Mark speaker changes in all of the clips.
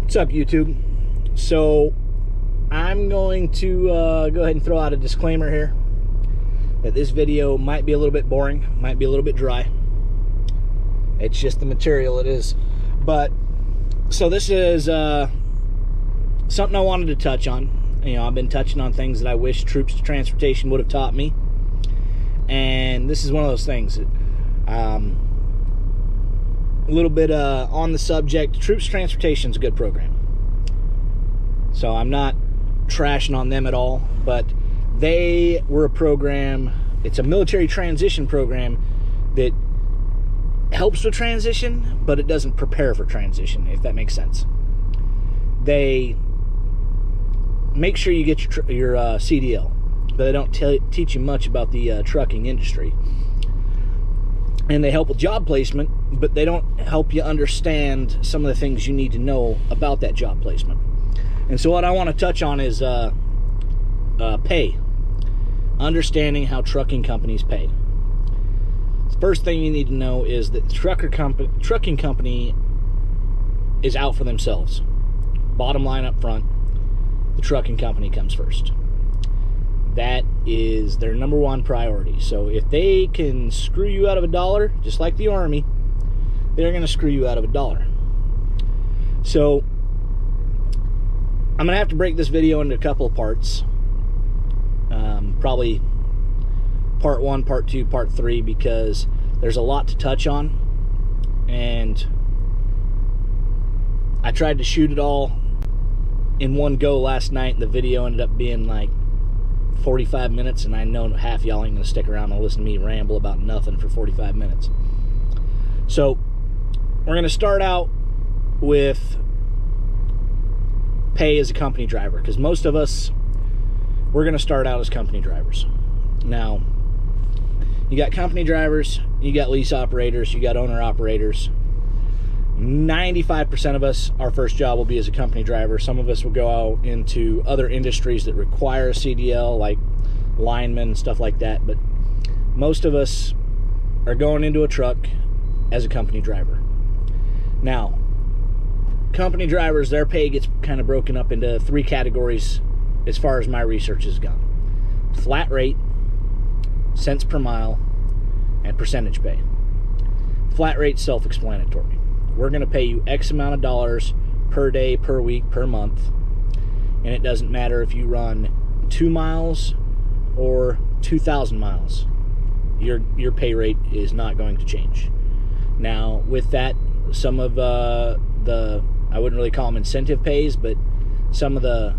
Speaker 1: What's up, YouTube? So I'm going to go ahead and throw out a disclaimer here that this video might be a little bit boring, might be a little bit dry. It's just the material it is. But so this is something I wanted to touch on. You know, I've been touching on things that I wish troops to transportation would have taught me, and this is one of those things. A little bit on the subject. Troops Transportation is a good program, so I'm not trashing on them at all, but they were a program. It's a military transition program that helps with transition, but it doesn't prepare for transition, if that makes sense. They make sure you get your CDL, but they don't teach you much about the trucking industry. And they help with job placement, but they don't help you understand some of the things you need to know about that job placement. And so what I want to touch on is pay. Understanding how trucking companies pay. The first thing you need to know is that the trucking company is out for themselves. Bottom line up front, the trucking company comes first. That is their number one priority. So if they can screw you out of $1, just like the Army, they're going to screw you out of $1. So I'm going to have to break this video into a couple of parts. Probably part 1, part 2, part 3, because there's a lot to touch on. And I tried to shoot it all in one go last night, and the video ended up being like 45 minutes, and I know half y'all ain't gonna stick around and listen to me ramble about nothing for 45 minutes. So we're gonna start out with pay as a company driver, because most of us, we're gonna start out as company drivers. Now, you got company drivers, you got lease operators, you got owner operators. 95% of us, our first job will be as a company driver. Some of us will go out into other industries that require a CDL, like linemen, stuff like that. But most of us are going into a truck as a company driver. Now, company drivers, their pay gets kind of broken up into 3 categories as far as my research has gone. Flat rate, cents per mile, and percentage pay. Flat rate, self-explanatory. We're going to pay you X amount of dollars per day, per week, per month. And it doesn't matter if you run 2 miles or 2,000 miles. Your pay rate is not going to change. Now, with that, some of the, I wouldn't really call them incentive pays, but some of the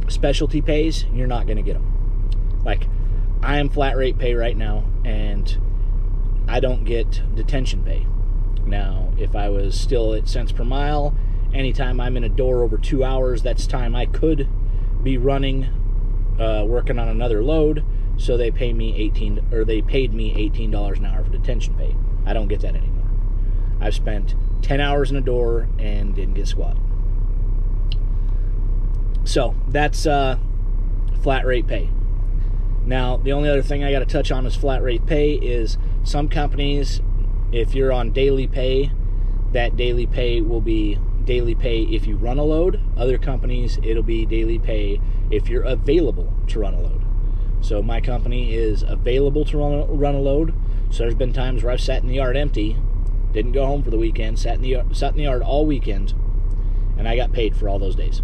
Speaker 1: specialty pays, you're not going to get them. Like, I am flat rate pay right now, and I don't get detention pay. Now, if I was still at cents per mile, anytime I'm in a door over 2 hours, that's time I could be running, working on another load. So they paid me $18 an hour for detention pay. I don't get that anymore. I've spent 10 hours in a door and didn't get squat. So that's flat rate pay. Now, the only other thing I got to touch on is flat rate pay is some companies, if you're on daily pay, that daily pay will be daily pay if you run a load. Other companies, it'll be daily pay if you're available to run a load. So my company is available to run a load. So there's been times where I've sat in the yard empty, didn't go home for the weekend, sat in the yard all weekend, and I got paid for all those days,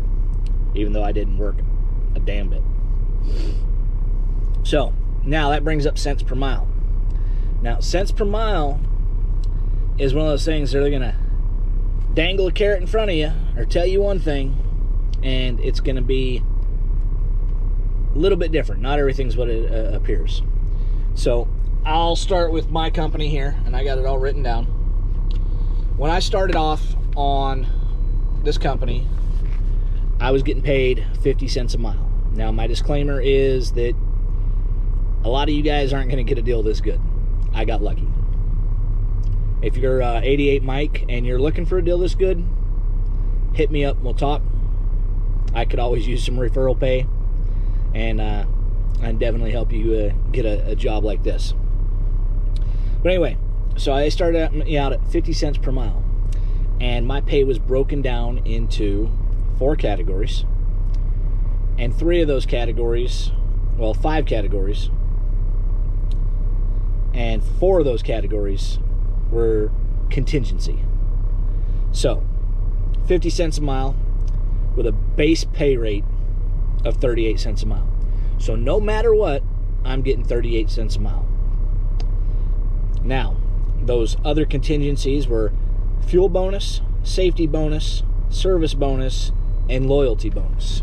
Speaker 1: even though I didn't work a damn bit. So now that brings up cents per mile. Now, cents per mile is one of those things that they're going to dangle a carrot in front of you or tell you one thing, and it's going to be a little bit different. Not everything's what it appears. So I'll start with my company here, and I got it all written down. When I started off on this company, I was getting paid 50 cents a mile. Now, my disclaimer is that a lot of you guys aren't going to get a deal this good. I got lucky. If you're 88 Mike and you're looking for a deal this good, hit me up and we'll talk. I could always use some referral pay, and I'd definitely help you get a job like this. But anyway, so I started out at 50 cents per mile. and my pay was broken down into 4 categories, and 3 of those categories, well, 5 categories, and 4 of those categories were contingency. So 50 cents a mile with a base pay rate of 38 cents a mile. So no matter what, I'm getting 38 cents a mile. Now, those other contingencies were fuel bonus, safety bonus, service bonus, and loyalty bonus.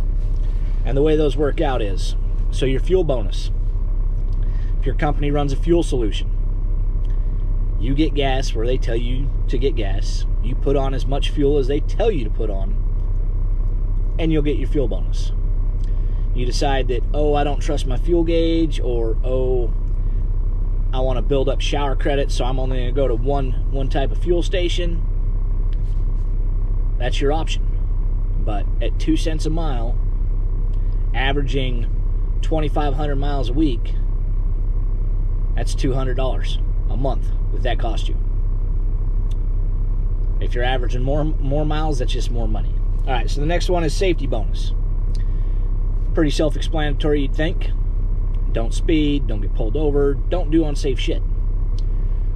Speaker 1: And the way those work out is, so your fuel bonus, if your company runs a fuel solution, you get gas where they tell you to get gas. You put on as much fuel as they tell you to put on, and you'll get your fuel bonus. You decide that, oh, I don't trust my fuel gauge, or, oh, I want to build up shower credits, so I'm only going to go to one type of fuel station. That's your option. But at 2 cents a mile, averaging 2,500 miles a week, that's $200 a month that cost you. If you're averaging more miles, that's just more money. All right, so the next one is safety bonus. Pretty self-explanatory, you'd think. Don't speed, don't get pulled over, don't do unsafe shit.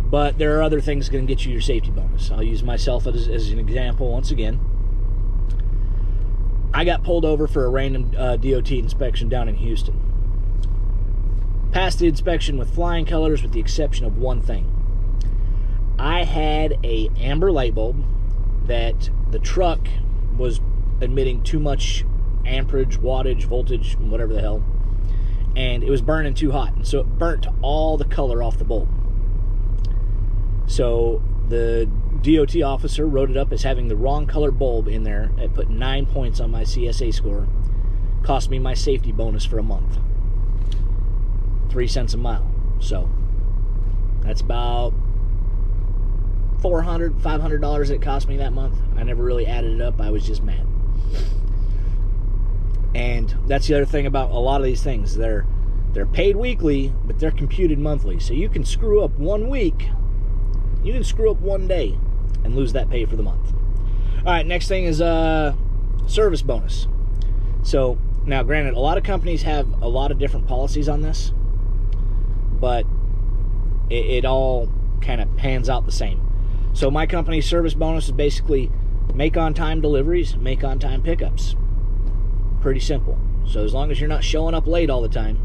Speaker 1: But there are other things that can get you your safety bonus. I'll use myself as an example once again. I got pulled over for a random DOT inspection down in Houston. Passed the inspection with flying colors with the exception of one thing. I had a amber light bulb that the truck was emitting too much amperage, wattage, voltage, whatever the hell, and it was burning too hot, and so it burnt all the color off the bulb. So the DOT officer wrote it up as having the wrong color bulb in there. It put 9 points on my CSA score. Cost me my safety bonus for a month. 3 cents a mile. So that's about $400, $500 it cost me that month. I never really added it up. I was just mad. And that's the other thing about a lot of these things. They're paid weekly, but they're computed monthly. So you can screw up 1 week, you can screw up 1 day and lose that pay for the month. All right, next thing is service bonus. So now, granted, a lot of companies have a lot of different policies on this, but it all kind of pans out the same. So my company's service bonus is basically make on-time deliveries, make on-time pickups. Pretty simple. So as long as you're not showing up late all the time,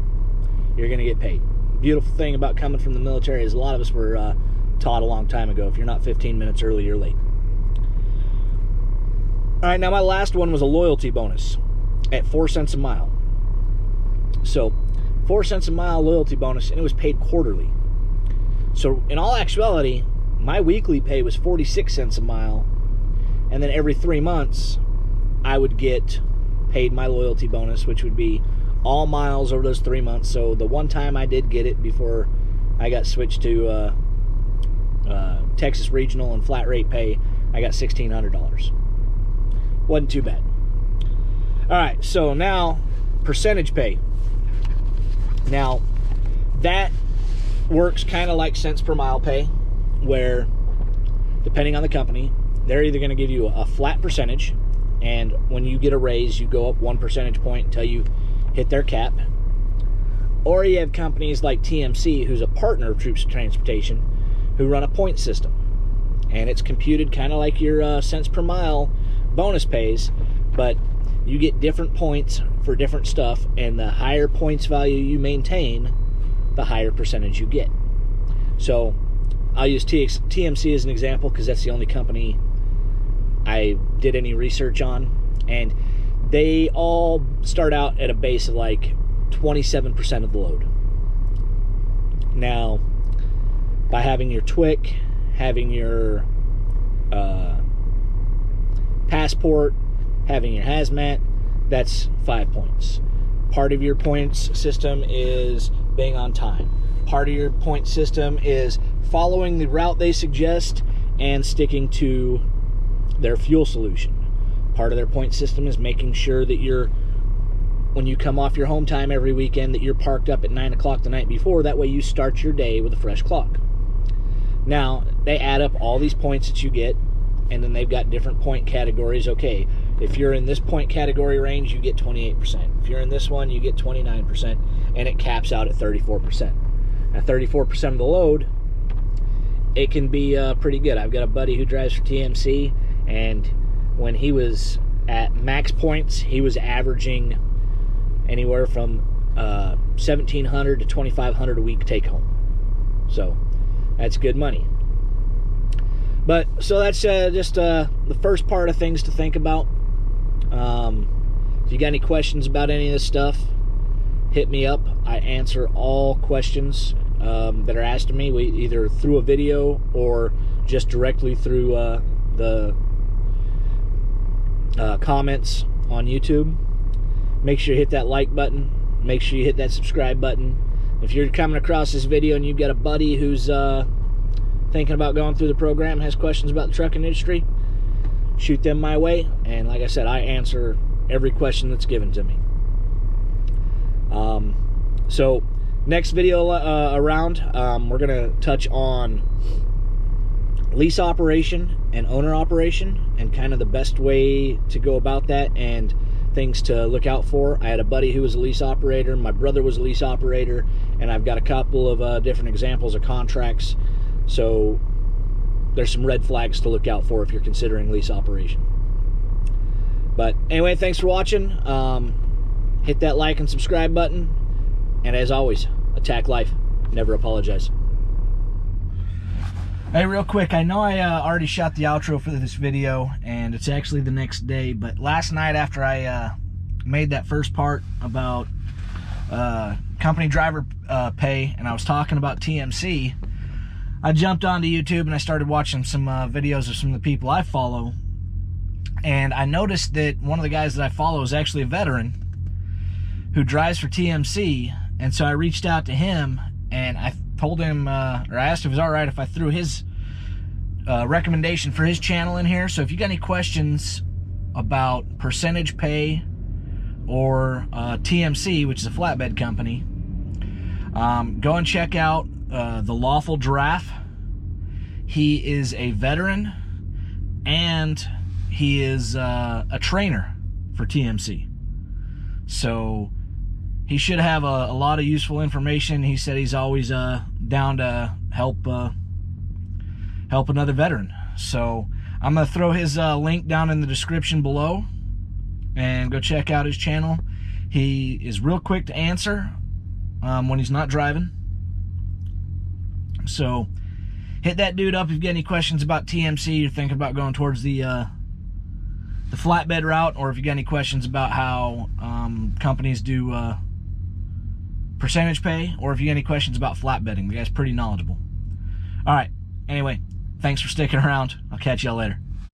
Speaker 1: you're going to get paid. Beautiful thing about coming from the military is a lot of us were taught a long time ago, if you're not 15 minutes early, you're late. All right, now my last one was a loyalty bonus at 4 cents a mile. So 4 cents a mile loyalty bonus, and it was paid quarterly. So in all actuality, my weekly pay was 46 cents a mile, and then every 3 months I would get paid my loyalty bonus, which would be all miles over those 3 months. So the one time I did get it before I got switched to Texas regional and flat rate pay, I got $1,600. Wasn't too bad. All right, so now percentage pay. Now that works kind of like cents per mile pay, where depending on the company, they're either going to give you a flat percentage, and when you get a raise, you go up 1 percentage point until you hit their cap. Or you have companies like TMC, who's a partner of Troops Transportation, who run a point system. And it's computed kind of like your cents per mile bonus pays, but you get different points for different stuff, and the higher points value you maintain, the higher percentage you get. So I'll use TMC as an example because that's the only company I did any research on, and they all start out at a base of like 27% of the load. Now, by having your TWIC, having your passport, having your hazmat, that's 5 points. Part of your points system is being on time. Part of your point system is following the route they suggest and sticking to their fuel solution. Part of their point system is making sure that when you come off your home time every weekend, that you're parked up at 9 o'clock the night before. That way you start your day with a fresh clock. Now, they add up all these points that you get, and then they've got different point categories. Okay, if you're in this point category range, you get 28%. If you're in this one, you get 29%, and it caps out at 34%. Now, 34% of the load, it can be pretty good. I've got a buddy who drives for TMC, and when he was at max points, he was averaging anywhere from 1,700 to 2,500 a week take home. So that's good money. But so that's just the first part of things to think about. If you got any questions about any of this stuff, hit me up. I answer all questions that are asked of me, either through a video or just directly through the comments on YouTube. Make sure you hit that like button. Make sure you hit that subscribe button. If you're coming across this video and you've got a buddy who's thinking about going through the program, has questions about the trucking industry, shoot them my way. And like I said, I answer every question that's given to me. So next video around, we're going to touch on lease operation and owner operation and kind of the best way to go about that and things to look out for. I had a buddy who was a lease operator. My brother was a lease operator, and I've got a couple of different examples of contracts. So there's some red flags to look out for if you're considering lease operation. But anyway, thanks for watching. Hit that like and subscribe button. And as always, attack life. Never apologize. Hey, real quick, I know I already shot the outro for this video, and it's actually the next day, but last night after I made that first part about company driver pay, and I was talking about TMC, I jumped onto YouTube and I started watching some videos of some of the people I follow, and I noticed that one of the guys that I follow is actually a veteran who drives for TMC, and so I reached out to him and I told him, or I asked if it was all right if I threw his recommendation for his channel in here. So if you got any questions about percentage pay or TMC, which is a flatbed company, go and check out the Lawful Giraffe. He is a veteran and he is a trainer for TMC. So he should have a lot of useful information. He said he's always down to help another veteran. So I'm going to throw his link down in the description below, and go check out his channel. He is real quick to answer when he's not driving. So hit that dude up if you get any questions about TMC, you're thinking about going towards the flatbed route, or if you got any questions about how companies do percentage pay, or if you got any questions about flatbedding. The guy's pretty knowledgeable. All right, anyway, thanks for sticking around. I'll catch y'all later.